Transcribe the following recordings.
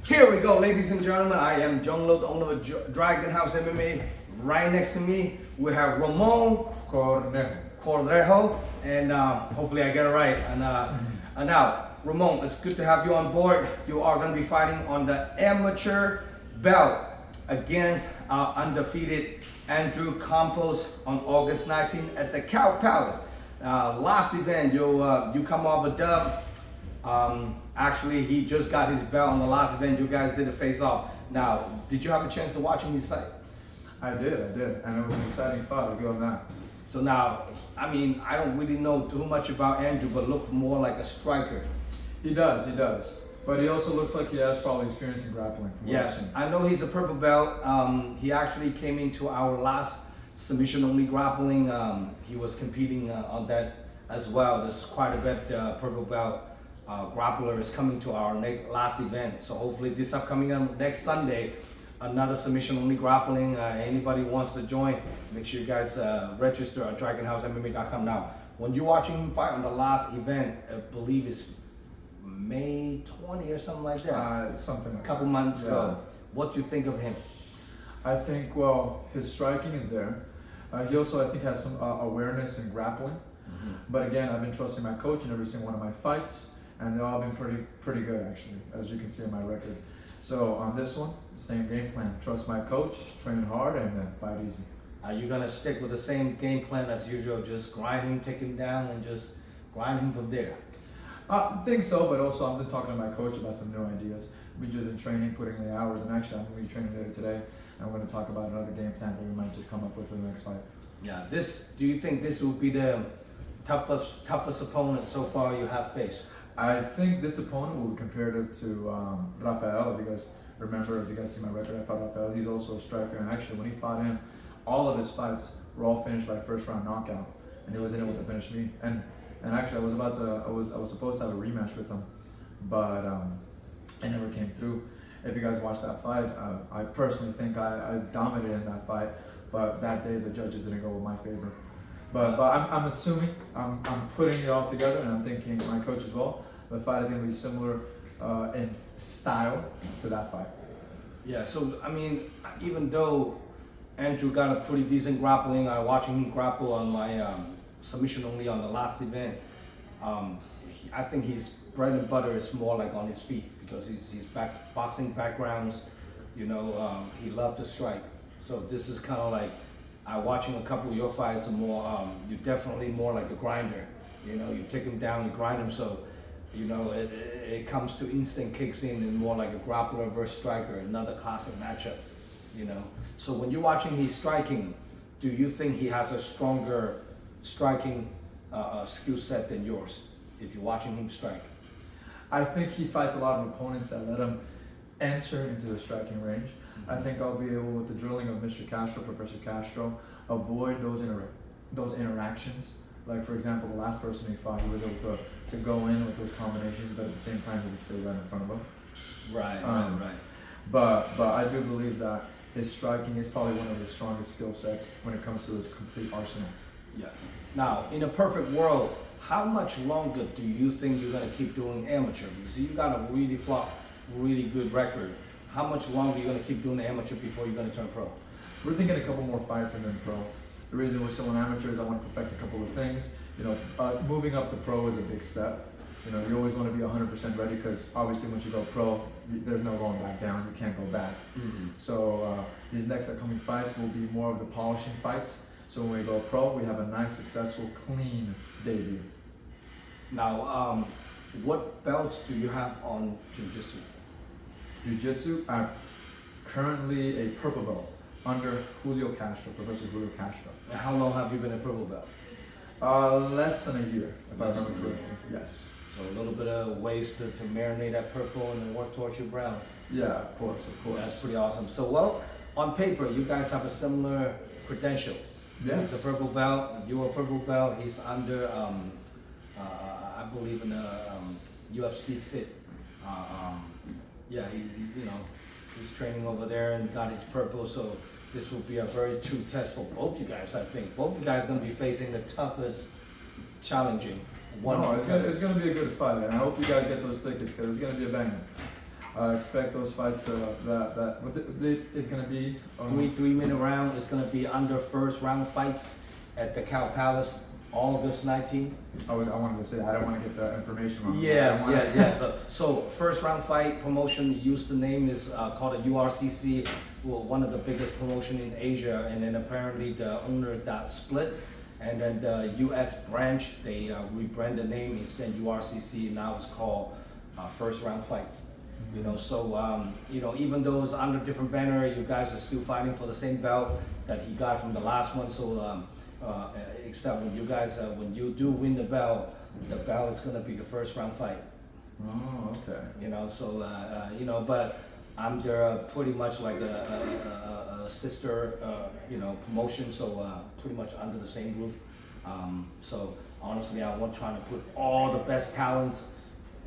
Here we go, ladies and gentlemen. I am John Lo, the owner of Dragon House MMA. Right next to me, we have Ramon Cornejo, and hopefully I get it right. And now, Ramon, it's good to have you on board. You are going to be fighting on the amateur belt against undefeated Andrew Campos on August 19th at the Cow Palace. Last event, you come off a dub. Actually, he just got his belt on the last event. You guys did a face-off. Now, did you have a chance to watch him his fight? I did, and it was an exciting fight. I'll go on that. So now, I mean, I don't really know too much about Andrew, but look more like a striker. He does. But he also looks like he has probably experience in grappling. Yes, I know he's a purple belt. He actually came into our last submission-only grappling. He was competing on that as well. There's quite a bit purple belt grapplers coming to our last event. So hopefully this upcoming next Sunday, another submission-only grappling. Anybody wants to join, make sure you guys register at DragonHouseMMA.com. Now, when you're watching him fight on the last event, I believe it's May 20 or something like that. Something like a couple months ago. What do you think of him? I think, well, his striking is there. He also, I think, has some awareness in grappling. Mm-hmm. But again, I've been trusting my coach in every single one of my fights, and they've all been pretty good, actually, as you can see on my record. So on this one, same game plan. Trust my coach, train hard, and then fight easy. Are you gonna stick with the same game plan as usual? Just grind him, take him down, and just grind him from there? I think so, but also I've been talking to my coach about some new ideas. We just been training, putting in the hours, and actually I'm going to be training later today, and we're going to talk about another game plan that we might just come up with for the next fight. Yeah, do you think this will be the toughest opponent so far you have faced? I think this opponent will be comparative to Rafael, because remember, if you guys see my record, I fought Rafael. He's also a striker, and actually when he fought him, all of his fights were all finished by first round knockout, and he was in it with to finish me. And actually, I was supposed to have a rematch with him, but I never came through. If you guys watched that fight, I personally think I dominated in that fight, but that day the judges didn't go with my favor. But I'm assuming, I'm putting it all together, and I'm thinking my coach as well. The fight is going to be similar in style to that fight. Yeah. So I mean, even though Andrew got a pretty decent grappling, watching him grapple on my submission only on the last event, I think his bread and butter is more like on his feet, because he's boxing backgrounds, he loved to strike. So this is kind of like, watching a couple of your fights are more, you're definitely more like a grinder. You take him down, you grind him, so it comes to instinct kicks in, and more like a grappler versus striker, another classic matchup. So when you're watching his striking, do you think he has a stronger striking skill set than yours if you're watching him strike? I think he fights a lot of opponents that let him enter into the striking range. Mm-hmm. I think I'll be able, with the drilling of Mr. Castro, Professor Castro, avoid those interactions. Like, for example, the last person he fought, he was able to go in with those combinations, but at the same time he could stay right in front of him. Right. But I do believe that his striking is probably one of his strongest skill sets when it comes to his complete arsenal. Yeah. Now, in a perfect world, how much longer do you think you're going to keep doing amateur? Because you got a really good record. How much longer are you going to keep doing amateur before you're going to turn pro? We're thinking a couple more fights and then pro. The reason we're still in amateur is I want to perfect a couple of things. Moving up to pro is a big step. You always want to be 100% ready, because obviously once you go pro, there's no going back down. You can't go back. Mm-hmm. So these next upcoming fights will be more of the polishing fights. So when we go pro, we have a nice, successful, clean debut. Now, what belts do you have on jiu-jitsu? Jiu-jitsu, I'm currently a purple belt under Julio Castro, Professor Julio Castro. And how long have you been a purple belt? Less than a year, if I remember correctly. Yes. So a little bit of ways to marinate that purple and then work towards your brown. Yeah, of course. That's pretty awesome. So, well, on paper, you guys have a similar credential. Yes. He's a purple belt, you're a purple belt. He's under, I believe, in a UFC fit. He's training over there and got his purple. So this will be a very true test for both you guys. I think both you guys are going to be facing the toughest, challenging. It's going to be a good fight, and I hope you guys get those tickets, because it's going to be a banger. Expect those fights it's gonna be 3 minute round. It's gonna be under first round fight at the Cow Palace, August 19th. I wanted to say I don't want to get the information wrong. Yes. So first round fight promotion. Used the name is called a URCC. Well, one of the biggest promotion in Asia, and then apparently the owner got split, and then the U.S. branch they rebranded the name instead URCC. Now it's called First Round Fights. You know, so even though it's under different banner, you guys are still fighting for the same belt that he got from the last one. So except when you guys when you do win the belt is gonna be the first round fight. Oh, okay. You know, so but I'm there pretty much like a sister promotion, so pretty much under the same roof. So honestly, I want trying to put all the best talents,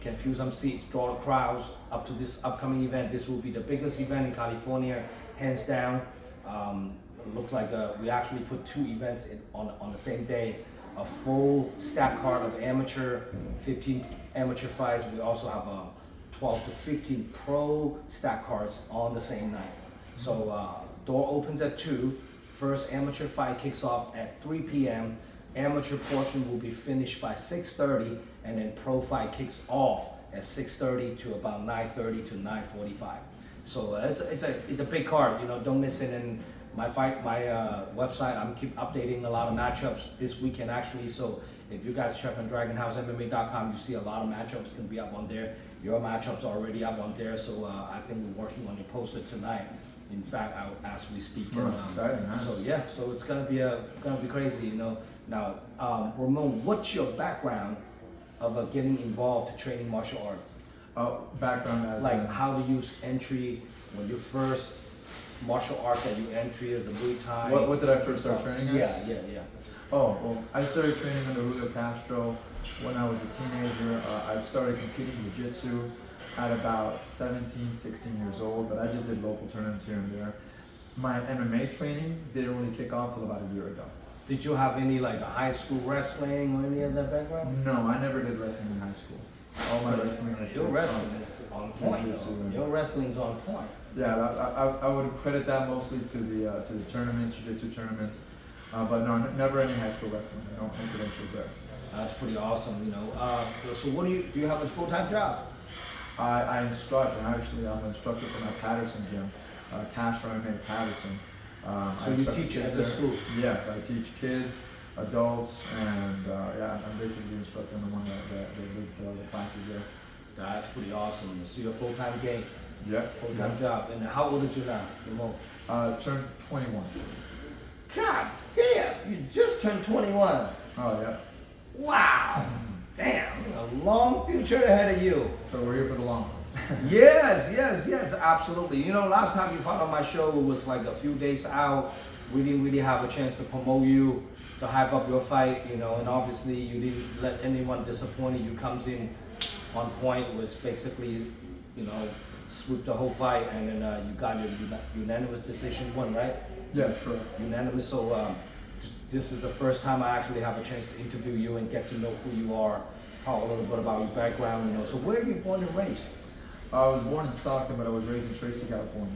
can fill some seats, draw the crowds up to this upcoming event. This will be the biggest event in California, hands down. It looked like we actually put 2 events on the same day. A full stack card of amateur, 15 amateur fights. We also have 12 to 15 pro stack cards on the same night. So door opens at 2. First amateur fight kicks off at 3 p.m. Amateur portion will be finished by 6:30, and then pro fight kicks off at 6:30 to about 9:30 to 9:45. So it's a big card. You know, don't miss it. And my website, I'm keep updating a lot of matchups this weekend actually. So if you guys check on DragonHouseMMA.com, you see a lot of matchups gonna be up on there. Your matchups are already up on there. So I think we're working on the poster tonight. In fact, as we speak. That's exciting, nice. So yeah, so it's gonna be crazy, you know. Now, Ramon, what's your background of getting involved to training martial arts? Background as like how do you entry when you first martial art that you entry as a Muay Thai? What did I first start training as? Yeah. Oh, well, I started training under Julio Castro when I was a teenager. I started competing jiu-jitsu at about 17, 16 years old, but I just did local tournaments here and there. My MMA training didn't really kick off till about a year ago. Did you have any like a high school wrestling or any of that background? No, I never did wrestling in high school. All my wrestling was Your wrestling is on point. Your wrestling's on point. Yeah, I would credit that mostly to the tournaments, jiu-jitsu tournaments, but no, never any high school wrestling. No credentials there. That's pretty awesome, you know. So what do you have a full-time job? I instruct, and actually I'm an instructor for my Patterson gym, House Ramon Patterson. So you teach at the school? Yes, I teach kids, adults, and I'm basically the instructor. I'm the one that leads the classes there. That's pretty awesome. So you're a full-time gig? Yeah. Full-time job. And how old are you now, Ramon? Turned 21. God damn, you just turned 21. Oh, yeah. Wow. Damn, a long future ahead of you. So we're here for the long run. Yes, absolutely. You know, last time you fought on my show, it was like a few days out. We didn't really have a chance to promote you, to hype up your fight, you know, and obviously you didn't let anyone disappoint you. You comes in on point, was basically, you know, swooped the whole fight, and then you got your unanimous decision won, right? Yes, correct. Unanimous, so this is the first time I actually have a chance to interview you and get to know who you are, talk a little bit about your background, you know. So where are you born and raised? I was born in Stockton, but I was raised in Tracy, California.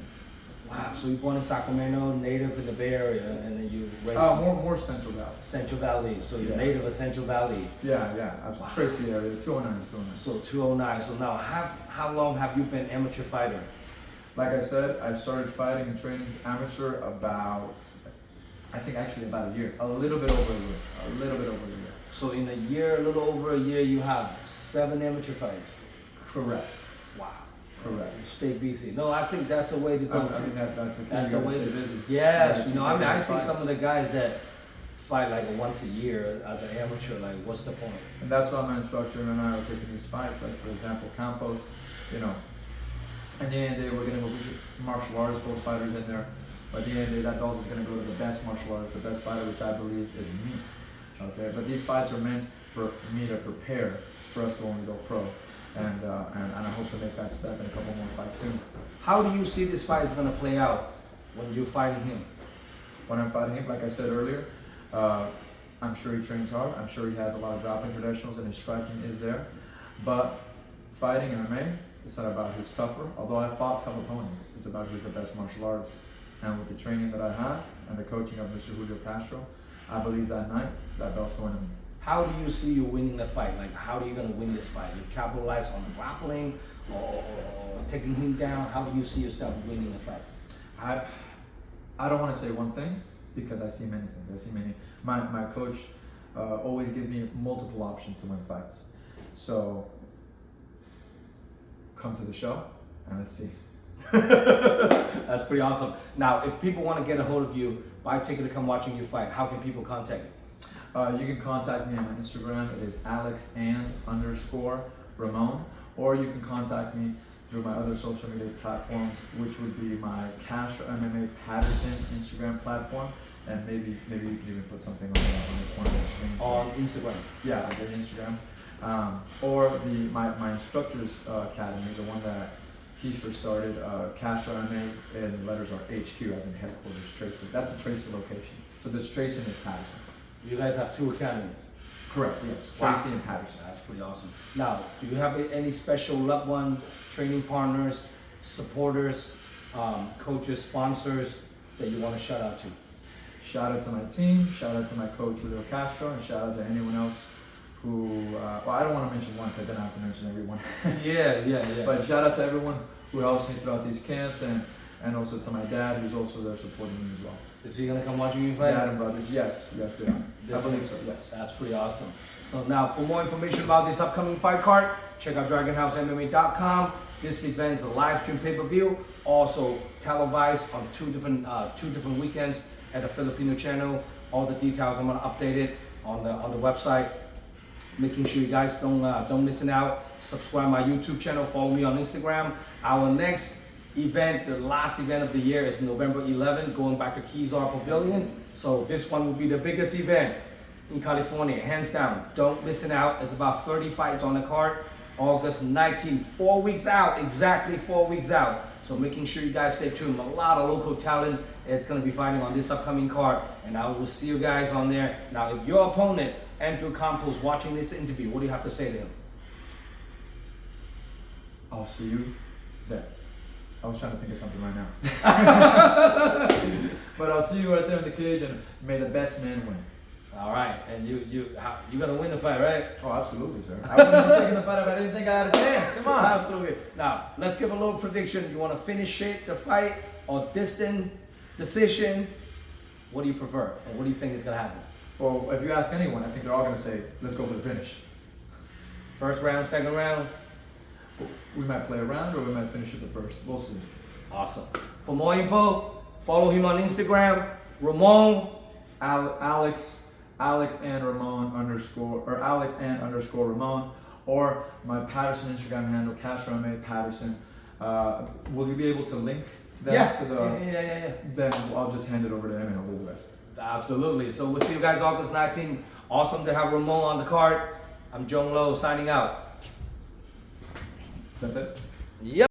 Wow, so you're born in Sacramento, native in the Bay Area, and then you raised more Central Valley. Central Valley, so you're native of Central Valley. Yeah, absolutely. Wow. Tracy area, 209. So 209, so now how long have you been amateur fighter? Like I said, I started fighting and training amateur about a year. A little bit over a year. So in a year, a little over a year, you have 7 amateur fights? Correct. Wow. Correct. Stay busy. No, I think that's a way to go. I mean, that's the key. That's a way to stay busy. Yes, you know, I mean, I see fights. some of the guys that fight like once a year as an amateur. Like, what's the point? And that's why my instructor and I are taking these fights. Like, for example, Campos, you know, at the end of the day, we're going to go martial arts, those fighters in there. But at the end of the day, that belt is going to go to the best martial artist, the best fighter, which I believe is me. Okay, but these fights are meant for me to prepare for us to only go pro. And I hope to make that step in a couple more fights soon. How do you see this fight is going to play out when you're fighting him? When I'm fighting him, like I said earlier, I'm sure he trains hard. I'm sure he has a lot of grappling credentials and his striking is there. But fighting MMA It's not about who's tougher, although I fought tough opponents. It's about who's the best martial artist. And with the training that I have and the coaching of Mr. Julio Castro, I believe that night that belt's going to me. How do you see you winning the fight? Like, how are you going to win this fight? You capitalize on the grappling or taking him down? How do you see yourself winning the fight? I don't want to say one thing because I see many things. I see many. My coach always gives me multiple options to win fights. So come to the show and let's see. That's pretty awesome. Now, if people want to get a hold of you, buy a ticket to come watching you fight, how can people contact you? You can contact me on my Instagram. It is @AlexAnd_Ramon, or you can contact me through my other social media platforms, which would be my Castro MMA Patterson Instagram platform, and maybe you can even put something on the corner of the screen. On Instagram. Yeah, like Instagram. Or my instructor's academy, the one that he first started, Castro MMA, and the letters are HQ as in headquarters, Tracy. That's the Tracy location. So there's Tracy and there's Patterson. You guys have 2 academies. Correct, yes. Wow. Tracy and Patterson. That's pretty awesome. Now, do you have any special loved one, training partners, supporters, coaches, sponsors that you want to shout out to? Shout out to my team, shout out to my coach Julio Castro, and shout out to anyone else who, well, I don't want to mention one because then I have to mention everyone. Yeah. But shout out to everyone who helps me throughout these camps, and also to my dad who's also there supporting me as well. Is he gonna come watching you fight? Dad and brothers, yes, they are. I believe so, yes. That's pretty awesome. So now, for more information about this upcoming fight card, check out DragonHouseMMA.com. This event is a live stream pay-per-view, also televised on two different weekends at the Filipino channel. All the details I'm gonna update it on the website. Making sure you guys don't miss it out. Subscribe my YouTube channel. Follow me on Instagram. Our next event, the last event of the year, is November 11th, going back to Kezar Pavilion. So this one will be the biggest event in California, hands down. Don't miss it out. It's about 30 fights on the card. August 19th, 4 weeks out, exactly 4 weeks out. So making sure you guys stay tuned. A lot of local talent is going to be fighting on this upcoming card, and I will see you guys on there. Now, if your opponent, Andrew Campos, watching this interview, what do you have to say to him? I'll see you there. I was trying to think of something right now. But I'll see you right there in the cage, and may the best man win. All right, and you gonna win the fight, right? Oh, absolutely, sir. I wouldn't have taken the fight if I didn't think I had a chance. Come on. Absolutely. Now, let's give a little prediction. You want to finish the fight or distant decision? What do you prefer, or what do you think is gonna happen? Well, if you ask anyone, I think they're all going to say, let's go for the finish. First round, second round? We might play a round or we might finish it the first. We'll see. Awesome. For more info, follow him on Instagram, Ramon. Alex and Ramon _Ramon, or my Patterson Instagram handle, Castro MMA Patterson. Will you be able to link that to the? Yeah. Then I'll just hand it over to him and he'll do the rest. Absolutely. So we'll see you guys August 19th. Awesome to have Ramon on the card. I'm Jong Lo signing out. That's it. Yep.